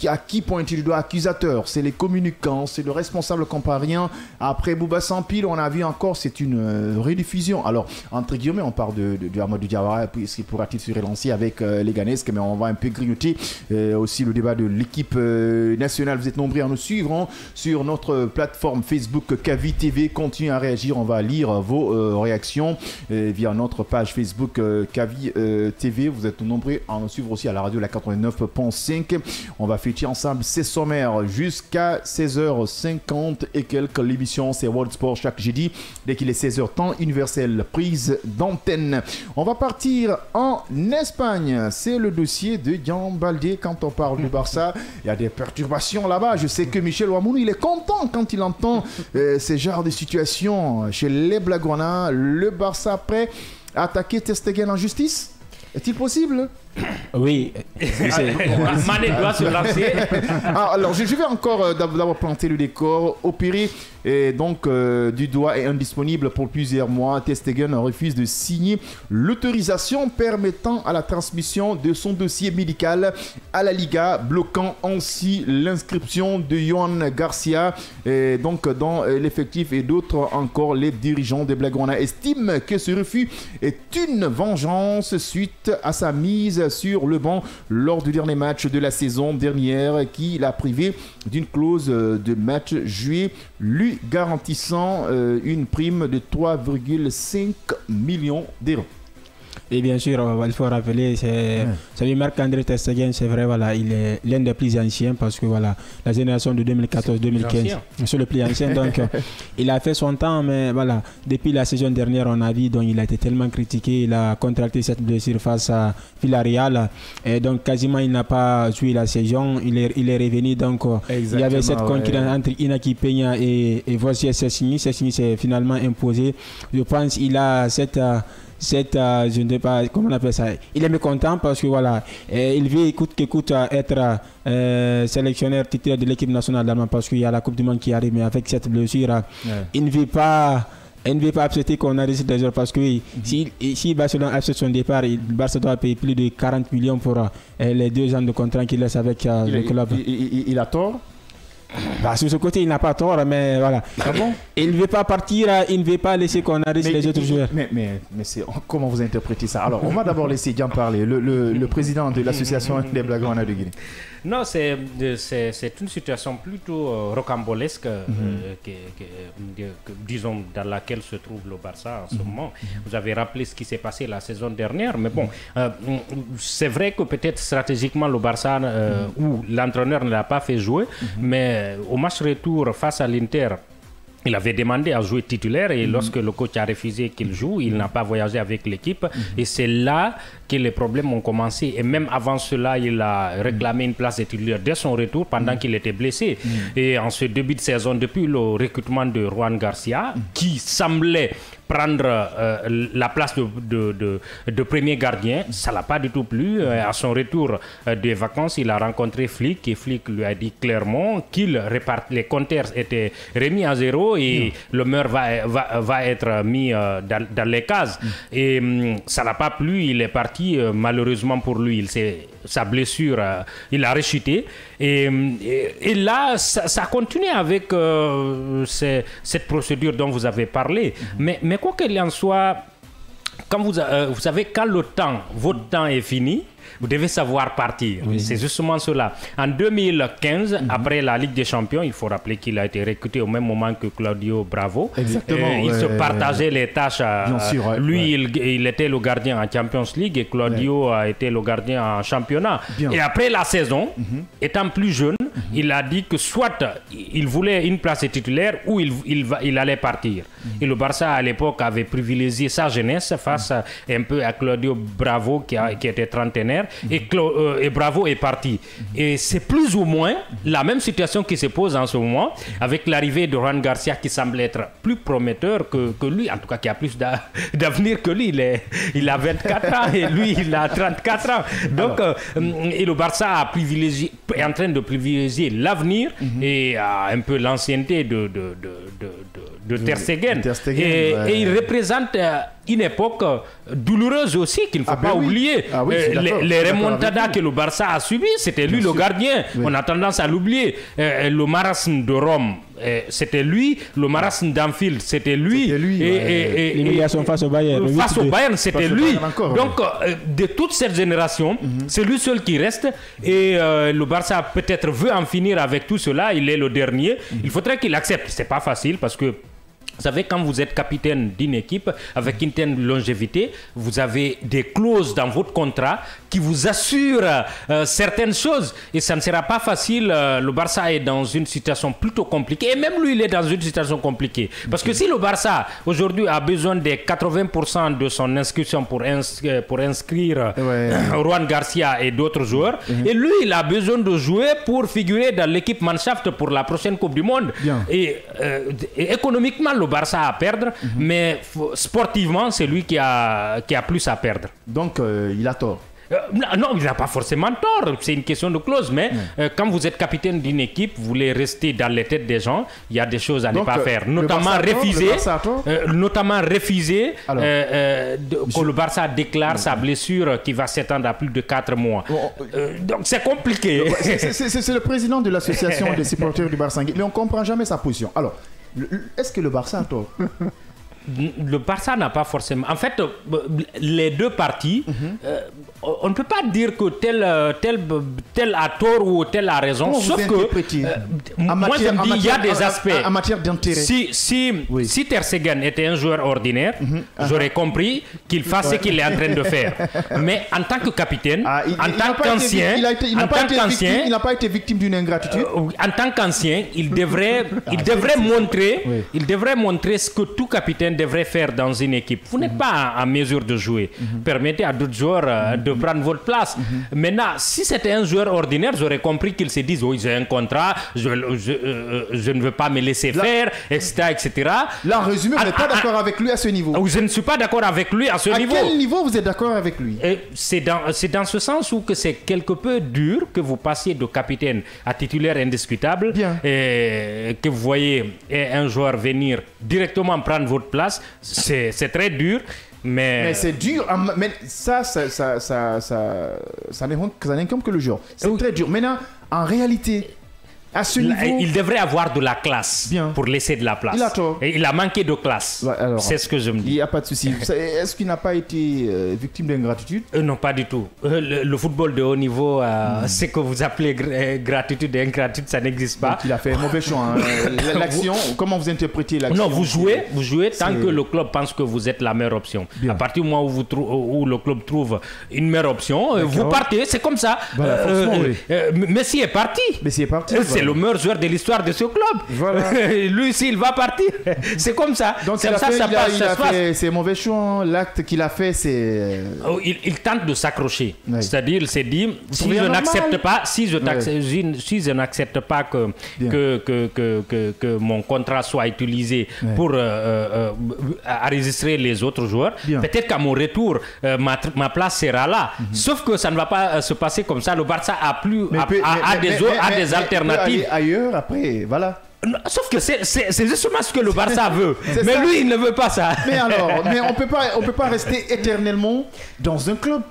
À qui pointe-t-il le doigt? Accusateur, c'est les communicants, c'est le responsable comparien. Après Bouba Sampil, on a vu encore, c'est une rediffusion. Alors, entre guillemets, on parle de Amadou Diawara, puis ce qui pourra-t-il se relancer avec les Ganesques, mais on va un peu grignoter. Aussi le débat de l'équipe nationale. Vous êtes nombreux à nous suivre sur notre plateforme Facebook Kavi TV. Continuez à réagir, on va lire vos réactions via notre page Facebook Kavi TV. Vous êtes nombreux à nous suivre aussi à la radio la 89.5. On va fêter ensemble ces sommaires jusqu'à 16h50 et quelques. L'émission c'est World Sport chaque jeudi dès qu'il est 16h temps universel, prise d'antenne. On va partir en Espagne. C'est le dossier de Dian Baldé. Quand on parle du Barça, il y a des perturbations là-bas. Je sais que Michel Ouamouni, il est content quand il entend ces genres de situations chez les Blaugrana. Le Barça prêt à attaquer Ter Stegen en justice? Est-il possible? Oui. Mané doit se lancer. Alors, je vais encore d'abord planter le décor. Opéré donc du doigt et indisponible pour plusieurs mois. Ter Stegen refuse de signer l'autorisation permettant à la transmission de son dossier médical à la Liga, bloquant ainsi l'inscription de Johan Garcia donc dans l'effectif, et d'autres encore. Les dirigeants des Blaugrana estiment que ce refus est une vengeance suite à sa mise sur le banc lors du dernier match de la saison dernière, qui l'a privé d'une clause de match joué, lui garantissant une prime de 3,5 millions d'euros. Et bien sûr, il faut rappeler, c'est Marc-André ter Stegen, c'est vrai, voilà, il est l'un des plus anciens parce que voilà, la génération de 2014-2015, c'est le plus ancien. Donc, il a fait son temps, mais voilà, depuis la saison dernière, on a vu, donc il a été tellement critiqué, il a contracté cette blessure face à Villarreal, et donc quasiment il n'a pas joué la saison. Il est revenu, donc il y avait cette concurrence entre Inaki Peña et Wojciech Szczesny. Szczesny s'est finalement imposé. Je pense qu'il a cette je ne sais pas comment on appelle ça, il est mécontent parce que voilà, il veut coûte que coûte être sélectionneur titulaire de l'équipe nationale d'Allemagne parce qu'il y a la Coupe du Monde qui arrive, mais avec cette blessure il ne veut pas accepter qu'on a des joueurs parce que si Barcelone accepte son départ, Barça doit payer plus de 40 millions pour les 2 ans de contrat qu'il laisse avec le club. Il a tort. Bah, sur ce côté, il n'a pas tort, mais voilà. Ah bon? Il ne veut pas partir, il ne veut pas laisser qu'on arrête les autres joueurs. Mais comment vous interprétez ça? Alors, on va d'abord laisser Dian parler, le président de l'association des Blaugrana de Guinée. Non, c'est une situation plutôt rocambolesque, disons, dans laquelle se trouve le Barça en ce moment. Vous avez rappelé ce qui s'est passé la saison dernière, mais bon, c'est vrai que peut-être stratégiquement le Barça ou l'entraîneur ne l'a pas fait jouer, mais au match retour face à l'Inter, il avait demandé à jouer titulaire et lorsque le coach a refusé qu'il joue, il n'a pas voyagé avec l'équipe. Et c'est là que les problèmes ont commencé. Et même avant cela, il a réclamé une place de titulaire dès son retour pendant qu'il était blessé. Et en ce début de saison, depuis le recrutement de Juan Garcia, qui semblait prendre la place de premier gardien, ça ne l'a pas du tout plu. À son retour des vacances, il a rencontré Flick et Flick lui a dit clairement qu'il les compteurs étaient remis à zéro et le mur va être mis dans les cases. Et ça ne l'a pas plu, il est parti. Malheureusement pour lui, sa blessure, il a rechuté. Et là, ça continue avec cette procédure dont vous avez parlé. Mais quoi qu'il en soit, quand vous savez, quand votre temps est fini, vous devez savoir partir. C'est justement cela. En 2015, après la Ligue des Champions, il faut rappeler qu'il a été recruté au même moment que Claudio Bravo. Exactement. Ils se partageaient les tâches. Bien sûr, lui, il était le gardien en Champions League et Claudio a été le gardien en championnat. Bien. Et après la saison, étant plus jeune, il a dit que soit il voulait une place titulaire ou il allait partir. Et le Barça, à l'époque, avait privilégié sa jeunesse face un peu à Claudio Bravo qui était trentenaire. Et Bravo est parti. Et c'est plus ou moins la même situation qui se pose en ce moment avec l'arrivée de Juan Garcia qui semble être plus prometteur que lui, en tout cas qui a plus d'avenir que lui. Il a 24 ans et lui il a 34 ans. Donc, et le Barça est en train de privilégier l'avenir et un peu l'ancienneté de Ter Stegen. Et il représente une époque douloureuse aussi qu'il ne faut pas oublier. Les remontadas que le Barça a subi, c'était lui le gardien. On a tendance à l'oublier. Le marasme de Rome, c'était lui. Le marasme d'Anfield, c'était lui. L'humiliation face au Bayern. Face au Bayern, c'était lui. Donc, de toute cette génération, c'est lui seul qui reste. Et le Barça peut-être veut en finir avec tout cela. Il est le dernier. Il faudrait qu'il accepte. C'est pas facile parce que vous savez, quand vous êtes capitaine d'une équipe avec une telle longévité, vous avez des clauses dans votre contrat qui vous assurent certaines choses. Et ça ne sera pas facile. Le Barça est dans une situation plutôt compliquée. Et même lui, il est dans une situation compliquée. Parce que si le Barça, aujourd'hui, a besoin des 80% de son inscription pour inscrire Juan Garcia et d'autres joueurs, et lui, il a besoin de jouer pour figurer dans l'équipe Mannschaft pour la prochaine Coupe du Monde. Et économiquement, le Barça a à perdre, mais sportivement, c'est lui qui a plus à perdre. Donc, il a tort. Non, il n'a pas forcément tort. C'est une question de clause. Mais quand vous êtes capitaine d'une équipe, vous voulez rester dans les têtes des gens, il y a des choses à ne pas faire. Notamment refuser que le Barça déclare sa blessure qui va s'étendre à plus de 4 mois. Donc c'est compliqué. C'est le président de l'association des supporters du Barça. Mais on ne comprend jamais sa position. Alors, est-ce que le Barça a tort? Le Barça n'a pas forcément... En fait, les deux parties, on ne peut pas dire que tel a tort ou tel a raison. Comment sauf que, moi, je me dis, il y a des aspects... En matière d'intérêt. Si Ter Stegen était un joueur ordinaire, j'aurais compris qu'il fasse ce qu'il est en train de faire. Mais en tant que capitaine, en tant qu'ancien... Il n'a pas été victime d'une ingratitude. En tant qu'ancien, il devrait montrer ce que tout capitaine devrait faire dans une équipe. Vous n'êtes pas en mesure de jouer. Permettez à d'autres joueurs de prendre votre place. Maintenant, si c'était un joueur ordinaire, j'aurais compris qu'ils se disent, oui, j'ai un contrat, je ne veux pas me laisser faire, etc., etc. Là, en résumé, vous n'êtes pas d'accord avec lui à ce niveau. Je ne suis pas d'accord avec lui à ce niveau. À quel niveau vous êtes d'accord avec lui? C'est dans ce sens où que c'est quelque peu dur que vous passiez de capitaine à titulaire indiscutable et que vous voyez un joueur venir directement prendre votre place. C'est très dur. Mais c'est dur, mais ça n'incombe que le joueur. C'est très dur. Maintenant, en réalité, à ce niveau... Il devrait avoir de la classe pour laisser de la place. Il a tort. Et il a manqué de classe. C'est ce que je me dis. Il n'y a pas de souci. Est-ce qu'il n'a pas été victime d'ingratitude? Non, pas du tout. Le football de haut niveau, ce que vous appelez gratitude et ingratitude, ça n'existe pas. Donc, il a fait un mauvais choix. L'action, comment vous interprétez l'action? Non, vous jouez tant que le club pense que vous êtes la meilleure option. À partir du moment où le club trouve une meilleure option, vous partez, c'est comme ça. Voilà, Messi est parti. C'est le meilleur joueur de l'histoire de ce club. Voilà. Lui aussi, il va partir. C'est comme ça. Donc, il a fait ses mauvais choix. L'acte qu'il a fait, c'est... Il tente de s'accrocher. C'est-à-dire, il s'est dit, si je n'accepte pas que mon contrat soit utilisé pour enregistrer les autres joueurs, peut-être qu'à mon retour, ma place sera là. Sauf que ça ne va pas se passer comme ça. Le Barça a des alternatives. Ailleurs, après, voilà. Sauf que c'est justement ce que le Barça veut. Mais lui, il ne veut pas ça. Mais on peut pas rester éternellement dans un club.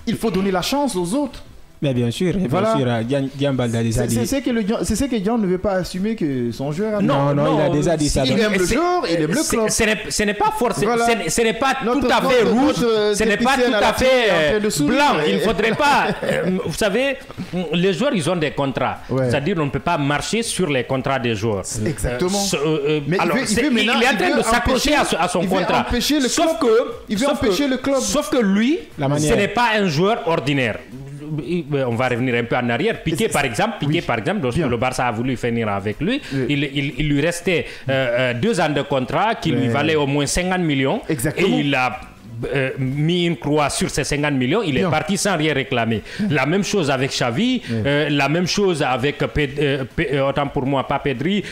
Il faut donner la chance aux autres. Mais bien sûr, Gian Balde a déjà dit. C'est ce que Gian ne veut pas assumer que son joueur a dit. Non, il a déjà dit ça. Il aime le joueur, il aime le club. Ce n'est pas forcément, ce n'est pas tout à fait rouge, ce n'est pas tout à fait blanc. Il ne faudrait pas. Vous savez, les joueurs, ils ont des contrats. C'est-à-dire, on ne peut pas marcher sur les contrats des joueurs. Exactement. Mais il est en train de s'accrocher à son contrat. Il veut empêcher le club. Sauf que lui, ce n'est pas un joueur ordinaire. On va revenir un peu en arrière. Piqué, par exemple, lorsque le Barça a voulu finir avec lui, il lui restait 2 ans de contrat qui lui valait au moins 50 millions. Exactement. Et il a mis une croix sur ces 50 millions, il est parti sans rien réclamer. La même chose avec Xavi, la même chose avec autant pour moi, pas Pedri,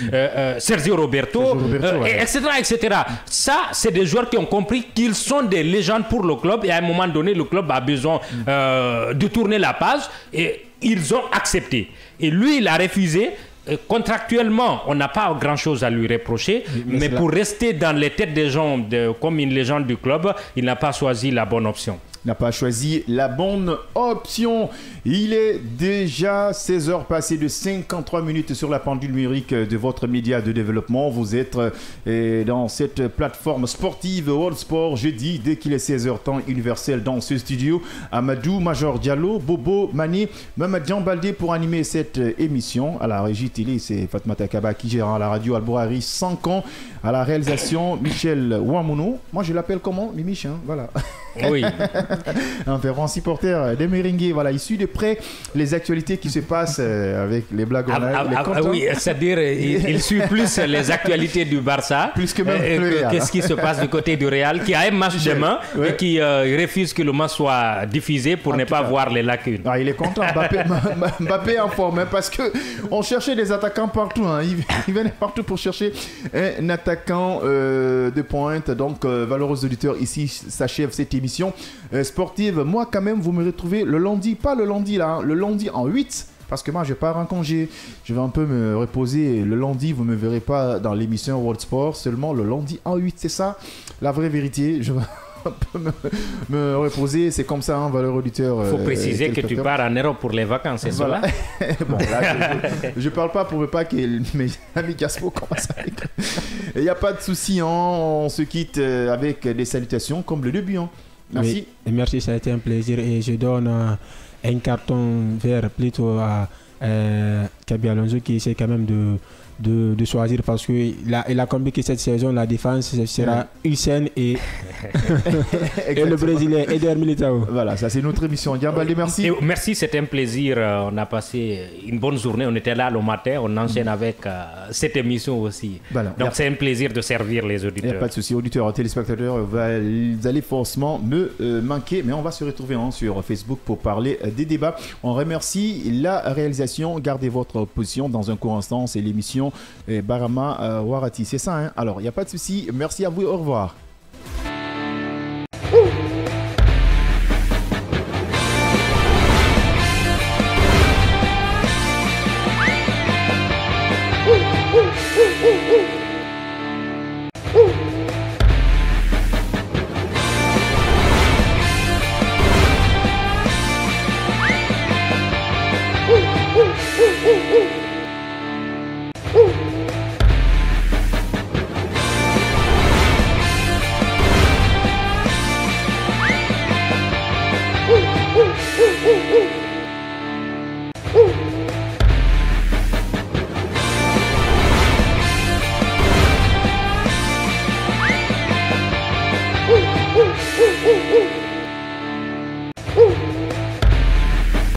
Sergio Roberto, etc., etc. Ça, c'est des joueurs qui ont compris qu'ils sont des légendes pour le club et à un moment donné, le club a besoin de tourner la page et ils ont accepté. Et lui, il a refusé. Contractuellement, on n'a pas grand-chose à lui reprocher, mais pour rester dans les têtes des gens comme une légende du club, il n'a pas choisi la bonne option. N'a pas choisi la bonne option. Il est déjà 16h passées de 53 minutes sur la pendule numérique de votre média de développement. Vous êtes dans cette plateforme sportive World Sport jeudi dès qu'il est 16h temps universel dans ce studio. Amadou, Major Diallo, Bobo, Mané, Mamad Gian Baldé pour animer cette émission. À la régie télé, c'est Fatmata Kaba qui gère à la radio Albourari 5 ans. À la réalisation, Michel Ouamouno. Moi, je l'appelle comment? Mimiche, hein? Voilà. Oui. Un fervent supporter des Merengues. Voilà, il suit de près les actualités qui se passent avec les blagues. Oui, c'est-à-dire il suit plus les actualités du Barça plus que même le Real. Qu'est-ce qui se passe du côté du Real, qui a un match demain et qui refuse que le match soit diffusé pour ne pas voir les lacunes. Ah, il est content. Mbappé en forme, hein, parce que on cherchait des attaquants partout. Hein. Il venait partout pour chercher un attaquant de pointe. Donc, valeureux auditeurs, ici s'achève cette émission sportive. Moi, quand même, vous me retrouvez le lundi, pas le lundi là, hein, le lundi en 8. Parce que moi, je pars en congé. Je vais un peu me reposer. Le lundi, vous ne me verrez pas dans l'émission World Sport. Seulement le lundi en 8. C'est ça, la vraie vérité. me reposer. C'est comme ça, hein, valeur auditeur. Il faut préciser que tu pars en Europe pour les vacances, c'est voilà. cela. Bon, là, je parle pas pour pas que mes amis Gaspo commencent à rigoler. Il n'y a pas de souci, hein, on se quitte avec des salutations comme le début. Hein. Merci. Oui, et merci, ça a été un plaisir. Et je donne un carton vert plutôt à Kaby Alonso qui essaie quand même de choisir parce qu'il a compliqué cette saison. La défense sera Hussein et le Brésilien Eder Militao. Voilà, ça c'est notre émission. Diabalde, merci. Et merci, c'était un plaisir. On a passé une bonne journée. On était là le matin. On enchaîne avec cette émission aussi. Voilà. Donc c'est un plaisir de servir les auditeurs. Il n'y a pas de souci, auditeurs, téléspectateurs, vous allez forcément me manquer, mais on va se retrouver sur Facebook pour parler des débats. On remercie la réalisation. Gardez votre position dans un court instant. C'est l'émission Barama Warati. C'est ça, hein? Alors, il n'y a pas de souci. Merci à vous. Au revoir.